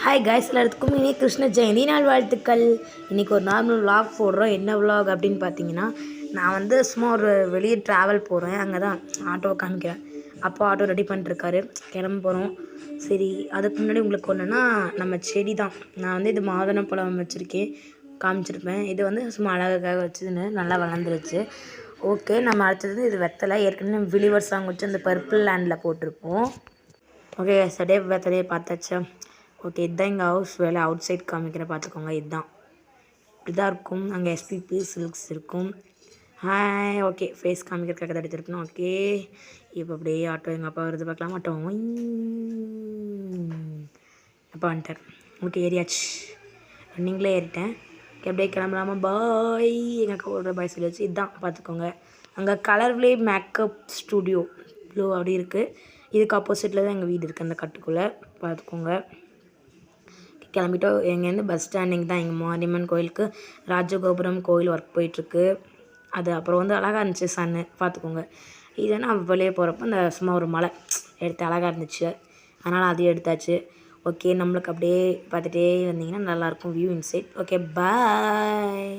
Hi guys, எல்லாத்துக்கும் இனி கிருஷ்ண ஜெயந்தி நாள் வாழ்த்துக்கள். இன்றைக்கி ஒரு நார்மல் விலாக் போடுறோம். என்ன விலாக் அப்படின்னு பார்த்தீங்கன்னா, நான் சும்மா ஒரு வெளியே ட்ராவல் போகிறேன். அங்கே தான் ஆட்டோ காமிக்கிறேன். அப்போ ஆட்டோ ரெடி பண்ணிட்டுருக்காரு, கிளம்ப போகிறோம். சரி, அதுக்கு முன்னாடி உங்களுக்கு ஒன்றுன்னா, நம்ம செடி தான். நான் இது மாதுளை பழம் வச்சுருக்கேன், காமிச்சிருப்பேன். இது சும்மா அழகாக வச்சுதுன்னு நல்லா வளர்ந்துருச்சு. ஓகே, நம்ம அடுத்தது இது வெத்தலை. ஏற்கனவே விலிவர் சாங் வச்சு அந்த பர்பிள் லேண்டில் போட்டிருப்போம். ஓகே, சடே வெத்தலையை பார்த்தாச்சா? ஓகே, இதுதான் எங்கள் ஹவுஸ் வேலை. அவுட் சைட் காமிக்கிறேன், பார்த்துக்கோங்க. இதுதான் இப்படி தான் இருக்கும். அங்கே எஸ்பிபி சில்க்ஸ் இருக்கும். ஹாய், ஓகே, ஃபேஸ் காமிக்கிறதுக்காக தான் எடுத்துருக்கணும். ஓகே, இப்போ அப்படியே ஆட்டோ எங்கள் அப்பா வருது, பார்க்கலாம். ஆட்டோ அப்பா வந்துட்டார். ஓகே, ஏறியாச்சு. ரன்னிங்கில் ஏறிட்டேன். அப்படியே கிளம்பலாமா? பாய். எங்கள் அக்கா ஒரு பாய் சொல்லி வச்சு இதுதான் பார்த்துக்கோங்க. அங்கே கலர்லே மேக்கப் ஸ்டூடியோ ப்ளூ அப்படி இருக்குது. இதுக்கு ஆப்போசிட்டில் தான் எங்கள் வீடு இருக்குது, அந்த கட்டுக்குள்ளே பார்த்துக்கோங்க. கிளம்பிட்டோம். எங்கேருந்து பஸ் ஸ்டாண்டிங் தான். எங்கள் மாரியம்மன் கோயிலுக்கு ராஜகோபுரம் கோயில் ஒர்க் போயிட்டுருக்கு. அது அப்புறம் அழகாக இருந்துச்சு சன்னு, பார்த்துக்கோங்க. இதுனா வெளியே போகிறப்ப இந்த சும்மா ஒரு மலை எடுத்து அழகாக இருந்துச்சு, அதனால் அதையும் எடுத்தாச்சு. ஓகே, நம்மளுக்கு அப்படியே பார்த்துட்டே வந்தீங்கன்னா நல்லாயிருக்கும் வியூ இன்சைட். ஓகே, பாய்.